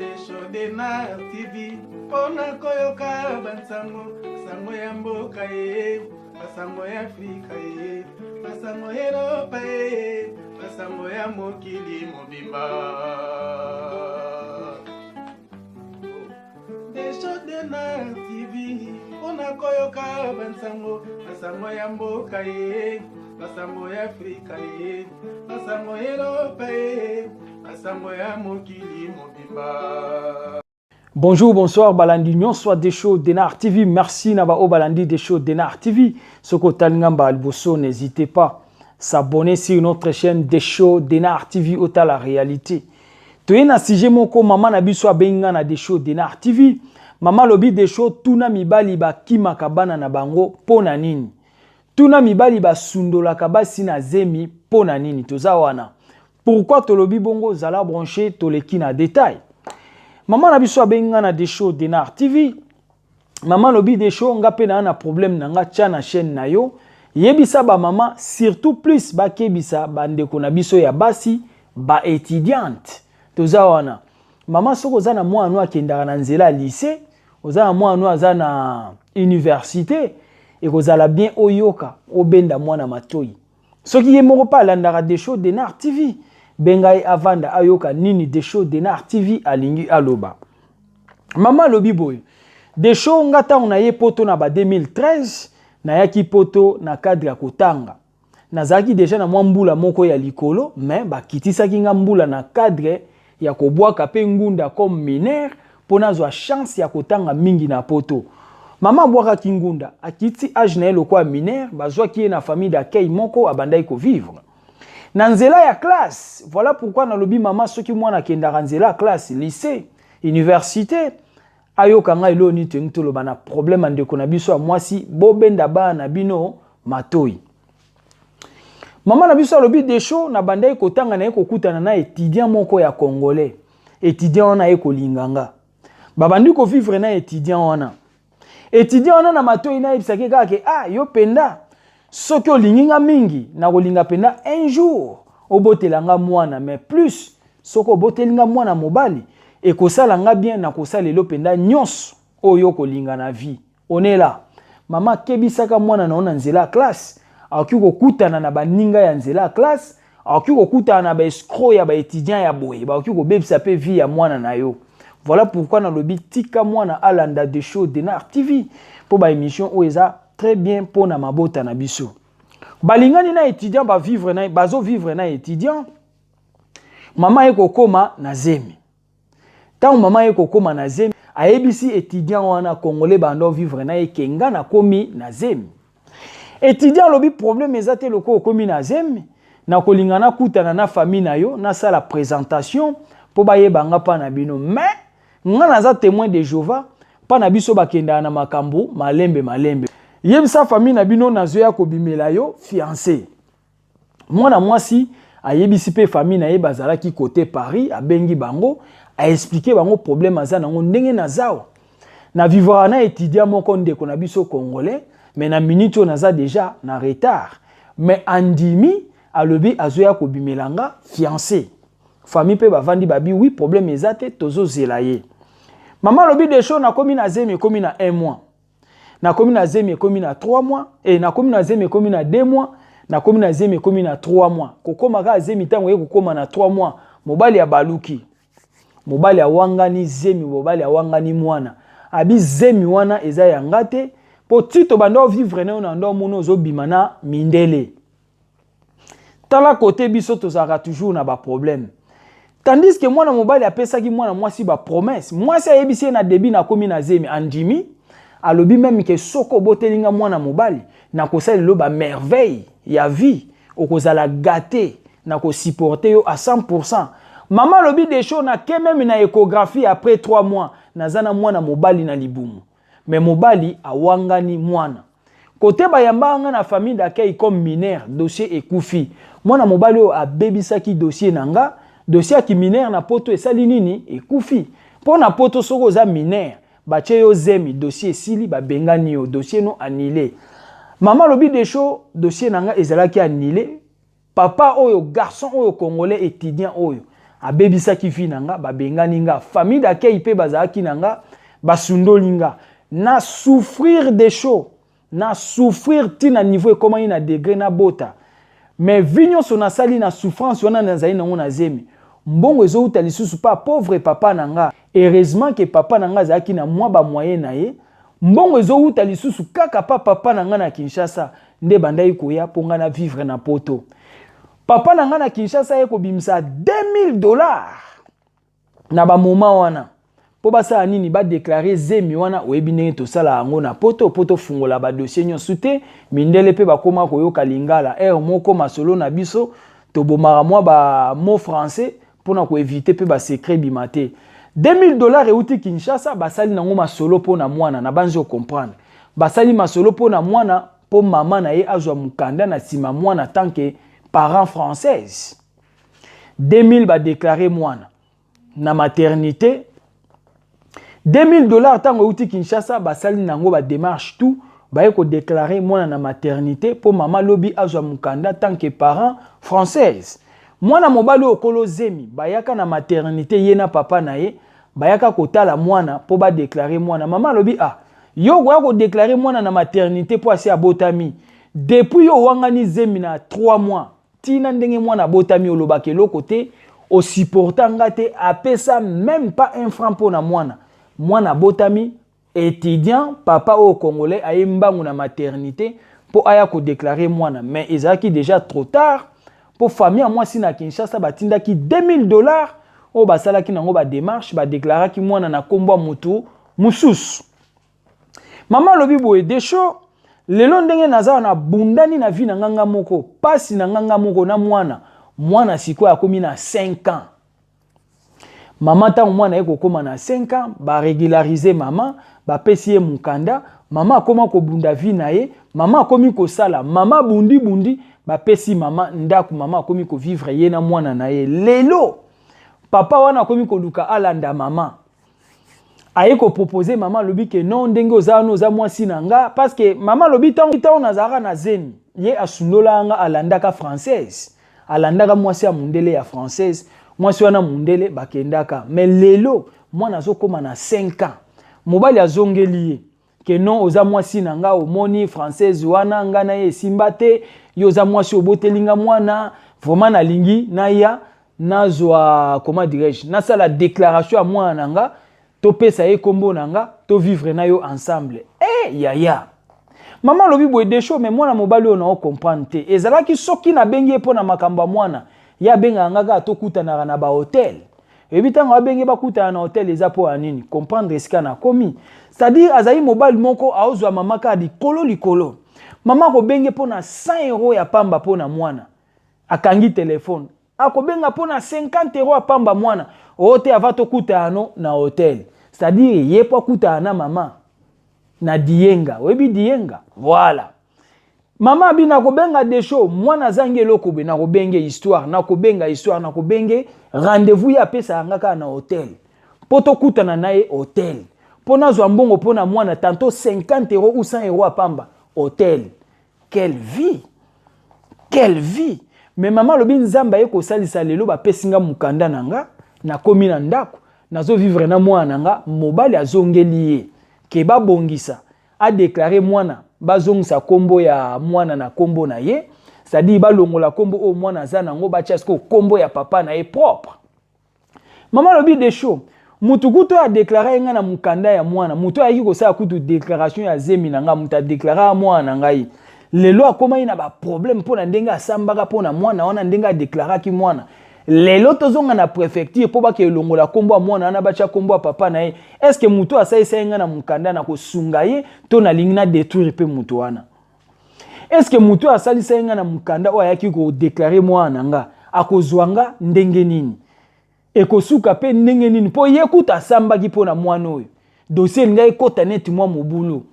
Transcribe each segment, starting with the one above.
Deshodena TV pona koyoka bansango sango ya mboka ye basango ya Afrika ye basango ya Europa ye basango ya mokili mobimba Deshodena TV pona koyoka bansango basango ya mboka ye basango ya Afrika ye basango ya Europa ye basango ya mokili mobimba. Bonjour, bonsoir, Balandi, nyon soit des shows Denar TV. Merci Nabao Balandi des shows Denar TV. Soko Talingamba Alboso, n'hésitez pas à s'abonner sur notre chaîne des shows Denar TV au la réalité. Toyena sije moko maman nabiso abenga na des shows Denar TV. Maman lobi des shows tuna mibali ba kima kabana na bango pona nini. Tuna mibali ba sundola kabasi na zemi pona nini. Toza wana. Pourquoi tolobi bongo zala branché toleki na détail. Maman nabiso abenga na des shows Denar TV. Maman lobi des shows nga pe na problème na nga tia na chaîne na yo. Yebisa ba maman surtout plus ba kebisa ba ndeko na biso ya basi ba étudiante. Toza wana. Maman soko za na mwa anu akendaka na nzela lycée, oza na mwa anu aza na université et kozala bien oyoka obenda mwana matoi. Soki ye moko pa alandaka des shows Denar TV. Bengai avanda ayoka nini des shows Denar TV alingi aloba. Maman lobi boy. Des shows ngata on aye poto na ba 2013 na yaki poto na cadre ya kotanga. Nazaki déjà na mwambula moko ya likolo mais ba kitisaki nga mbula na cadre ya kobwaka pe ngunda comme mineur pona zwa chance ya kotanga mingi na poto. Maman bwaka kingunda akiti age na eloko ya mineur bazwa ki na famille d'accueil moko abandai ko vivre. Nanzela ya classe, voilà pourquoi na lobi maman soki mwana kendaka nzela classe, lycée, université, ayoka nga eloni tengtolo bana problème andeko na biso mwasi bobenda bana bino matoi. Maman na biso lobi des shows na bandai kotanga na ekokutana na étudiant moko ya congolais, étudiant na ekolinganga. Babandi ko vivre na étudiant wana. Étudiant wana na matoi na ebisake kake yo penda soki olinginga mingi na kolinga penda un jour obotelanga mwana mais plus soko obotelinga mwana mobali ekosalanga bien na kosalelo penda nyonso oyo kolinga na vie. On est là. Mama kebisaka mwana na ona nzela classe akoki kokutana na baninga ya nzela classe akoki kokutana na ba escroc ya ba étudiant ya boye bakoki kobebisa pe vie ya mwana na yo. Voilà pourquoi na lobi tika mwana alanda de show Denar TV pour ba émission oeza très bien pour na mabota na biso. Balingani na étudiant ba vivre na bazo vivre na étudiant. Mama eko koma na zemi. Tant mama eko koma na zemi, ayebisi étudiant wana congolais bando vivre na ekenga na komi na zemi. Étudiant lobi problème ezate loko komi na zemi na kolingana kutana na famille na yo na sala présentation po ba yebanga pa na bino mais nga naza témoin de Jéhovah pa na biso bakenda na makambo malembe. Yebisa famille na bino na zoya kobimela yo fiancé. Mwana mwasi ayebisi pe famille na ye bazalaki côté Paris abengi bango a expliquer bango problème aza nango ndenge na zao. Na vivre na étudiant moko ndeko na biso congolais mais na minute on aza déjà na retard. Mais andimi alobi azoya kobimelanga fiancé. Famille pe bavandi babi oui problème ezate tozo zelaye. Maman lobi des choses na komi na zemi komi na 1 mois. Na komi na zemi komi na 3 mois et na komi na zemi komi na 2 mois na komi na zemi komi na 3 mois kokoma ka zemi tango ye kokoma na 3 mois mobali ya baluki mobali ya wangani zemi mobali ya wangani mwana abi zemi wana eza ya ngate po tito bando vivre na ndo mono zo bimana mindele tala côté biso tozaka toujours na ba problème. Tandis que mwana mobali apesaki mwana mwasi ba promesse mwasi ayebisi na début na komi na zemi andimi alobi même que soko botelinga mwana mobali na kosalelo ba merveille ya vie okozala gâté na ko supporter yo à 100%. Maman lobi des choses na ke même na échographie après 3 mois nazana mwana mobali na libumu mais mobali awangani mwana côté bayambanga na famille d'accueil comme mineur dossier ekufi mwana mobali o abebisaki dossier nanga dossier ki mineur na poto esali nini ekufi po na poto soko za mineur bache yo zemi dossier sili ba bengani yo dossier no annulé. Maman lobi des choses dossier nanga ezalaki annulé. Papa oyo garçon oyo congolais étudiant oyo abebisaki fi nanga babengani nga famille d'accueil pe bazalaki nanga basundoli nga na souffrir des choses na souffrir tina niveau comment na degré na bota mais vignon son asali na souffrance wana nazali nango na zemi mbongo ezo uta lisusu pa pauvre papa nanga heureusement que papa nanga zaki na mwa ba moyen na ye mbongo ezo uta lisusu kaka papa nanga na Kinshasa nde bandai koya ponga na vivre na poto papa nanga na Kinshasa ye ko bimisa $2000 na ba moment wana po basa nini ba déclarer zemi wana oyebi ndenge to sala yango na poto fungola ba dossier nyonso te mindele pe bakoma koyoka lingala moko masolo na biso to bomara mwa ba mot français pona ko éviter pe ba secret bimate $2000 euti Kinshasa basali nango masolo pona mwana na banzo comprendre basali masolo pona mwana po mama na ye azwa mukanda na sima mwana tant que parent française 2000 ba déclarer mwana na maternité $2000 tango euti Kinshasa basali nango ba démarche tout ba ko déclarer mwana na maternité po mama lobi azwa mukanda tant que parent française mwana mobali okolo zemi bayaka na maternité ye na papa na ye bayaka kotala mwana po ba déclarer mwana mama lobi yo ko déclarer mwana na maternité po asi abotami depuis yo wangani zemi na 3 mois tina ndenge mwana botami olobake lokote o supportanga te apesa même pas un franc pour na mwana botami étudiant papa au congolais aye mbangu na maternité pour aya ko déclarer mwana mais ezaki déjà trop tard pour famille moi si na Kinshasa batindaki $2000 o basalaki nango ba démarche ba déclaraki mwana na kombo mutu mususu mama lobi boye desho lelo ndenge nazala na bundani na vie na nganga moko pasi na nganga moko na mwana siko akomi na 5 ans mama tango mwana eko koma na 5 ans ba régulariser mama ba pesi ye mukanda mama akoma ko bunda vie na ye mama akomi ko sala mama bundi ba pesi mama ndaku mama akomi ko vivre ye na mwana na ye lelo papa wana akomi ko luka alanda mama aye ko proposer mama lobi ke non ndenge oza mwasi nanga parce que mama lobi tango nazara na zeni ye asundola nga alandaka française alandaka mwasi ya mundele ya française mwasi wana mundele bakendaka mais lelo mwana azokoma na 5 ans mobali azongeli ye ke non oza mwasi nanga omoni française wana nga na ye simbate yo oza mwasi obotelinga mwana vraiment nalingi na ya nazwa comment dirais-je na sala déclaration à mwana nanga to pesa ye kombo nanga to vivre na yo ensemble yaya mama lobi boye desho mais mwana mobali ona o comprendre te ezalaki soki na bengi po na makamba mwana ya benga ngaka to kutana na ba hotel ebitanga abenge bakutana na hotel eza po anini comprendre esika na komi c'est-à-dire azali mobali moko aozwa mama ka likolo mama ko benge po na €100 ya pamba po na mwana akangi telefone akobenga po na €50 ya pamba mwana ote avato kutana na hotel c'est-à-dire ye po kutana na mama na diyenga webi diyenga voilà mama bina ko benga desho mwana zange lokobe na ko benge histoire na ko benge rendez-vous ya pesa ngaka na hotel poto kutana nae hotel pona zwa mbongo pona mwana tanto €50 ou €100 a pamba hotel quelle vie mais mama lobi nzamba ye ko salisa lelo ba pesinga mukanda nanga na komi na ndako nazo vivre na mwana nanga mobali azongeli ye ke ba bongisa a déclarer mwana bazongisa kombo ya mwana na kombo na ye c'est-à-dire balongola kombo o mwana za nango bachasko kombo ya papa na ye propre mama lobi desho mutukuto a déclarer nga na mukanda ya mwana muto ayiki ko sa kutu déclaration ya zemi nanga muta déclarer mwana ngai lelo akoma ina ba problème pona ndenga asambaka pona mwana wana ndenga déclarer ki mwana lelo tozonga na préfecture po ba ke longola kombo mwana na bacha kombo papa na ye est-ce que muto asaisa nga na mukanda na ko sunga ye to na lingi na détruire pe muto wana est-ce que muto asalisa nga na mukanda o ayaki ko déclarer mwana nga akozwanga ndenge nini ekosuka pe ndenge nini po yekuta sambaki po na mwana oyo dossier ngai kota neti mwa mobulu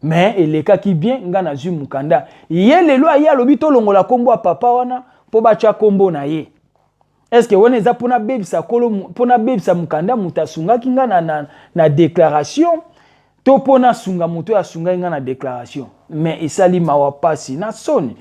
mais elekaki bien nga na zwi mukanda ye lelo aya lobi to longola kombo papa wana po bacha kombo na ye est-ce que wona eza pona bebisa kolo pona bebisa mukanda mutasungaki nga na déclaration to pona sunga muto asunga nga na déclaration mais isali mawa pasi na soni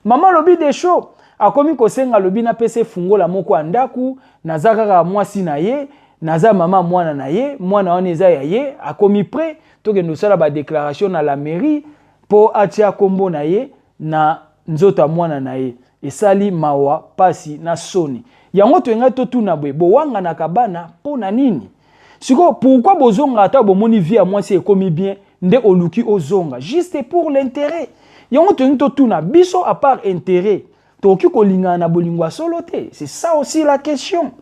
mama lobi desho akomi kosenga lobi na pese fungola moko andaku naza kaka mwasi na ye naza mama mwana na ye mwana wana eza ya ye akomi prêt tokende osala ba déclaration na la mairie po atia kombo na ye na nzoto mwana na ye esali mawa pasi na soni yango toyenga totuna boye bowanga na kabana po na nini siko pourquoi bozonga ata bomoni vie ya mwasi ekomi bien nde oluki ozonga juste pour l'intérêt yango toyengi totuna biso à part intérêt toki kolingana na bolingwa solo te c'est ça aussi la question.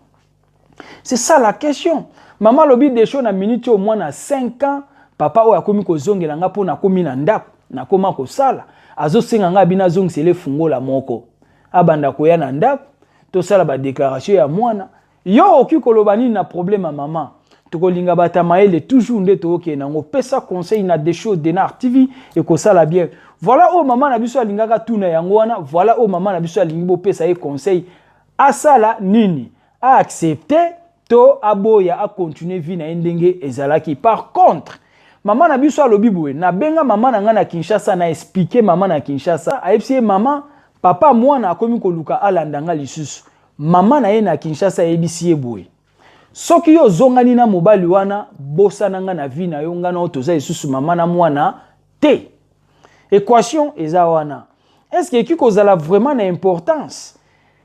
C'est ça la question. Maman lobi des choses na minute au moins na 5 ans papa oya komi kozongela nga po na komi na ndako na koma kosala azo senga nga bina zong sele fungola moko abanda koya na ndako to sala ba déclaration ya mwana yo oki kolobani na problème à maman tokolinga batamaele toujours nde to ok nango pesa conseil na des choses de Nar TV et ko sala bien voilà oh maman na biso alingaka tuna yango wana voilà oh maman na biso alingi bo pesa e conseil asala nini a accepter to aboya a continuer vie na ndenge ezalaki par contre maman na biso alobi boye na benga maman na nga na Kinshasa na expliquer maman na Kinshasa a epsi maman papa mwana akomi koluka alandanga lisusu maman na ye na Kinshasa ebisi boye soki yo zongani na mobali wana bosana nga na vie na yo ngana otoza lisusu maman na mwana te équation eza wana est-ce que kikozala vraiment na importance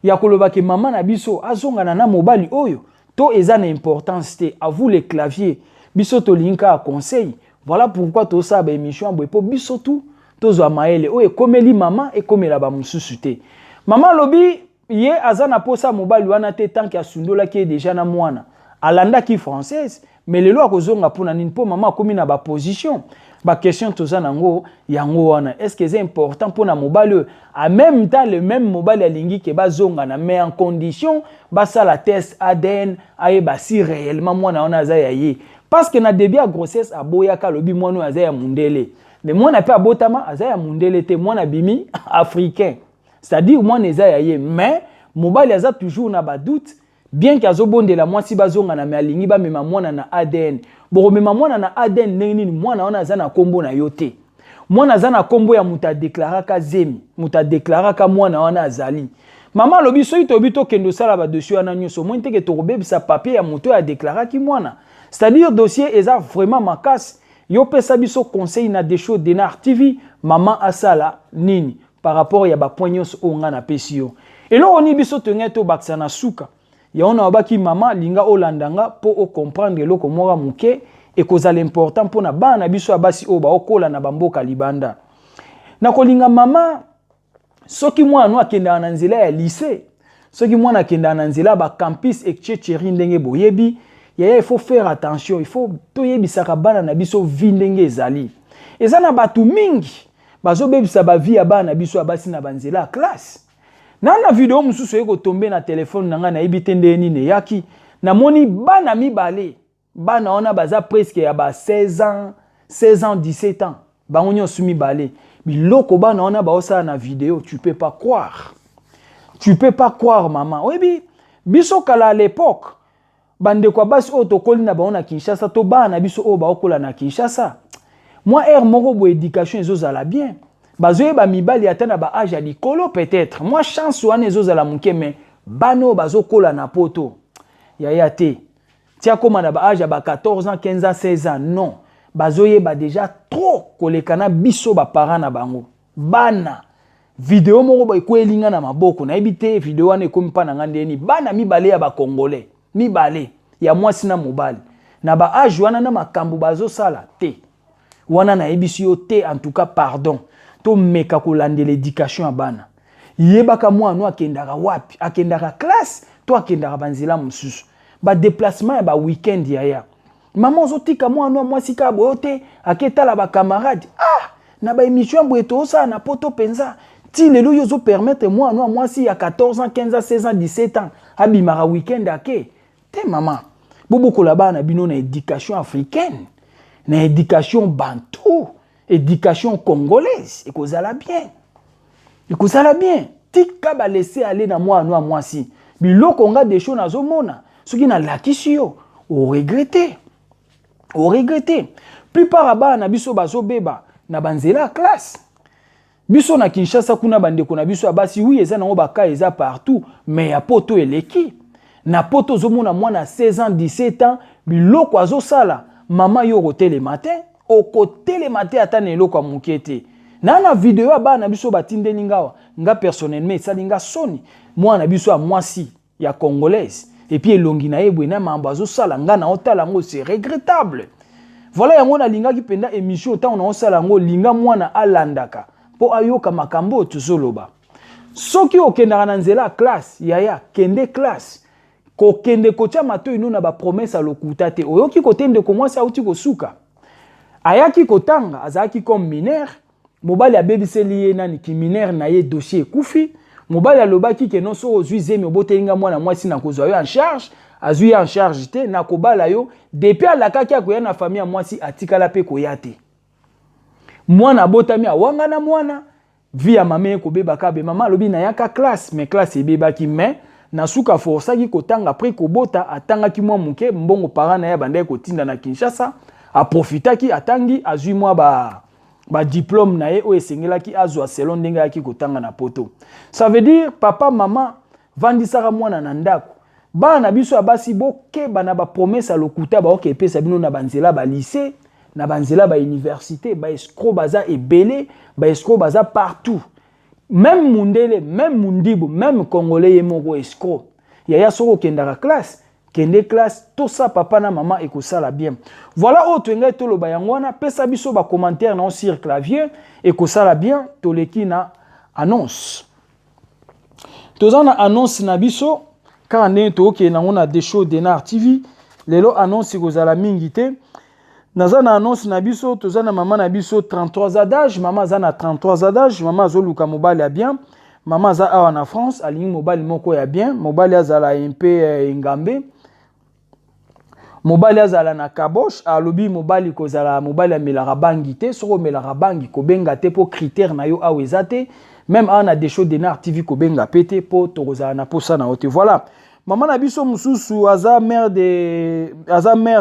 ya koloba ke maman na biso azongana na mobali oyo to eza na importance te à vous les claviers biso to linka conseil voilà pourquoi to sa ba émission boy po biso tout tozo maele oyo komeli maman et komela ba mususu te maman lobi ye azana posa mobali wana te tant que asundola ki déjà na mwana alanda ki française mais lelo akozonga pona nini po maman komi na ba position ba question toza nango yango wana est-ce que c'est important pour na mobali en même temps le même mobali alingi ke bazonga na mais en condition basa la test ADN aye ba si réellement mwana wana za yaye parce que na début à grossesse aboya ka lobi mwana aza ya mundele mais mwana pe abotama aza ya mundele te mwana bimi africain c'est-à-dire mwana eza yaye mais mobali aza toujours na ba doute bien qu'azobondela mwasi bazonga na me alingi ba mema mwana na ADN bo mema mwana na ADN nini mwana wana aza na kombo na yote mwana aza na kombo ya muta déclaraka zemi muta déclaraka mwana wana azali mama lobi so ito bito kendo sala ba dossier wana nyoso mo nteke to kobebisa papier ya muto ya déclaraki mwana c'est-à-dire dossier eza vraiment makasi yo pesa biso conseil na des choses de Nar TV maman asala nini par rapport ya ba poignos onga na pesio et là on y biso tenga to baksa na suka ya ona obaki mama linga olandanga po o comprendre loko moka muke et cause l'important pour na bana biso abasi o ba okola na bamboka libanda na kolinga mama soki mwana akenda na nzela ya lycée soki mwana akenda na nzela ba campus etchetcheri ndenge boyebi il faut faire attention il faut toyebisaka bana na biso vie ndenge ezali eza na batu mingi bazobebisa ba vie ya bana biso abasi na banzela classe na vidéo mususu eko tomber na téléphone nanga na ibite ndeni ne yaki na moni bana mibale bana ona baza presque ya ba 16 ans 17 ans bango nyosu mibale biloko bana ona baosa na vidéo tu peux pas croire maman oyebi biso kala à l'époque bande kwa basi o tokoli na baona Kinshasa to bana biso o baokola na Kinshasa moi air moko bo éducation ezozala bien bazoye ba mibali atana ba âge à likolo peut-être moi chance wana ezozala muke mais bano bazokola na poto ya te tia koma na ba âge ba 14 ans 15 ans 16 ans non bazoye ba déjà trop kolekana biso ba parents na bango bana vidéo moko ba ekwelinga na maboko na ebite vidéo wana ekomi pa na ngandeni bana mibale ya ba congolais mibale ya mwasi na mobali na ba âge wana na makambo bazo sala te wana na ebisi yo te en tout cas pardon to meka kolande l'éducation à bana yebaka mwana akendaka wapi akendaka classe to akendaka banzela mususu ba déplacement ya ba weekend ya maman zotika mwana mwasi ka bote aketala ba camarade na ba émission boye to ça na poto penza ti lelo yo zo permettre mwana mwasi ya 14 ans 15 ans 16 ans 17 ans abimara weekend ake te maman bobo la bana bino na éducation africaine na éducation bantou éducation congolaise et kozala bien tika ba laisser aller na mwana mwasi biloko nga des choses nazo mona soki na lakisi yo o regretter plupart bana biso bazo beba na banzela classe Biso na Kinshasa kuna bandeko na biso abasi oui eza nango baka eza partout mais ya poto eleki. Na poto zomona mwana 16 ans 17 ans biloko azosala mama yo côté le matin au côté le matin atane eloko amukete. Na video ya bana biso batindeli ngawa nga personnellement esalinga soni mwana biso ya mwasi ya congolaise et puis elongi na yebwe na mamba azosala nga na otala ngo c'est regrettable. Voilà yango na linga ki penda émission tant on osala ngo linga mwana alandaka po ayoka makambo tuzoloba. Soki okendaka na nzela classe yaya kende classe ko kende kotia mato ino na ba promesse lokuta te oyoki kotende ko mwasi auti kosuka ayaki kotanga azaki comme mineur mobali abebiseli ye nani ki mineur na ye dossier kufi mobali alobaki ke non so ozwi zemi obotelinga mwana mwasi na kozwa yo en charge azwi en charge te na kobala yo depuis alakaki akoya na famille ya mwasi atikala pe koya te mwana botami awanga na mwana via mame kobebaka be mama lobi na yaka classe mais classe ebebaki mais na suka forçaki kotanga après kobota atangaki mwa muke mbongo parent na ya bandai kotinda na Kinshasa a profitaki atangi azui mwa ba diplôme na ye o esengelaki azwa selon ndenge yaki kotanga na poto. Ça veut dire papa mama vandisaka mwana na ndako bana biso abasi bokeba na ba promesse lokuta ba okepesa bino na banzela ba lycée na banzela ba université ba escroc baza ebele ba escroc baza partout. Même mundele, même mundibo, même congolais yemoko escroc. Yaya soko kendaka classe, kende classe, tout ça papa na maman ekosala bien. Voilà autre ngai to loba yangwana, pesa biso ba commentaire na sur clavier ekosala bien, toleki na annonce. Tozana annonce na biso, car ndenge to ke na ngona des shows Denar TV, lelo annonce ekozala mingi te. Nazana annonce na biso, tozana maman na biso 33 ans d'âge, maman zana 33 ans d'âge, maman zoluka mobali ya bien, maman za awa na France, alingi mobali moko ya bien, mobali azala un peu ngambe, mobali azala na kabosh, alobi mobali kozala mobali amelaka bangi te, soko melaka bangi kobenga te po critère na yo awa eza te, même awa na des shows Denar TV kobenga pete po tokozala na posa na ote. Voilà. Maman na biso mususu aza mère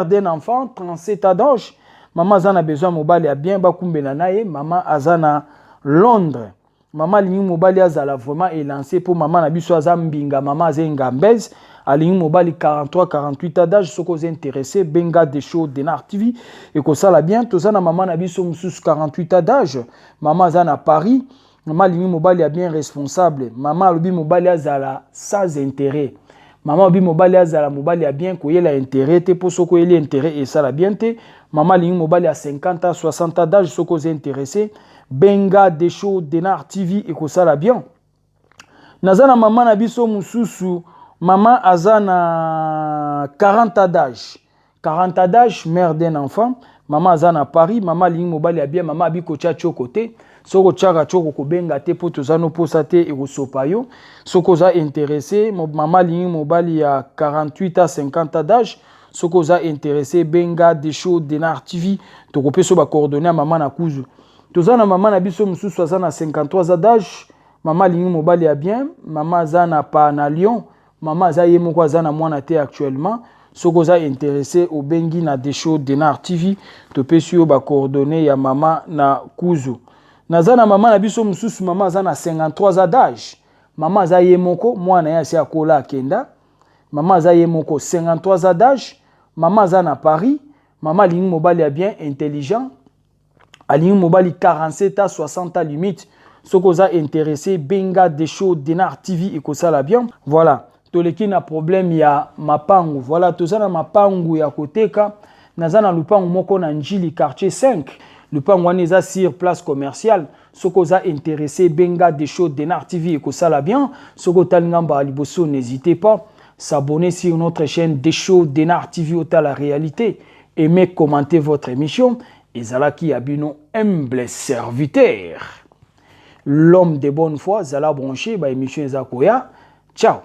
d'un enfant 37 ans d'âge. Maman azana besoin mobali ya bien bakumbela naye. Maman azana Londres. Maman lingi mobali azala vraiment élancé pour maman na biso aza mbinga maman azenga mbez. Alingi mobali 43-48 ans d'âge soko ze intéressé benga des shows Denar TV et ko sala bien tozana maman na biso mususu 48 ans d'âge. Maman azana Paris. Maman lingi mobali ya bien responsable. Maman alobi mobali azala sans intérêt. Maman obi mobali azala mobali a bien koyela intérêt te po soko yeli intérêt et ça la bien te maman lingi mobali a 50 ans 60 ans d'âge soko ze intéressé benga des shows Denar TV et ko ça la bien nazana maman na biso mususu maman azana 40 ans d'âge mère d'un enfant maman azana Paris maman lingi mobali a bien maman abi ko tia côté soko tchaka choko kobenga te po tozano posa te ekosopa yo soko za intéressé maman lingi mobali ya 48 à 50 ans d'âge soko za intéressé benga des shows Denar TV to kopeso ba coordonner maman na kuzu tozana maman na biso mususu azana 53 ans d'âge maman lingi mobali ya bien maman azana pa na Lyon maman za yemoko azana mwana te actuellement soko za intéressé au bengi na des shows Denar TV to peso yo ba coordonner ya maman na kuzu. Nazana maman na biso mususu maman azana 53 ans d'âge. Maman za yemoko mwana ya si akola akenda. Maman za yemoko 53 ans d'âge. Maman azana Paris. Maman lingi mobali ya bien intelligent. Alingi mobali 47 à 60 ans limite. Soko za intéressé benga des shows Denar TV ekosala bien. Voilà. Toleki na problème ya mapangu. Voilà, tozana mapangu ya koteka. Nazana lupangu moko na Njili quartier 5. Le Pangwaneza sur place commerciale, soko za intéressé benga des shows Denar TV et que ça la bien, soko talingamba aliboso n'hésitez pas s'abonner sur notre chaîne des shows Denar TV au la réalité, aimez commenter votre émission et zalaki abino humble serviteur. L'homme de bonne foi zala branché ba émission Zakoya. Ciao.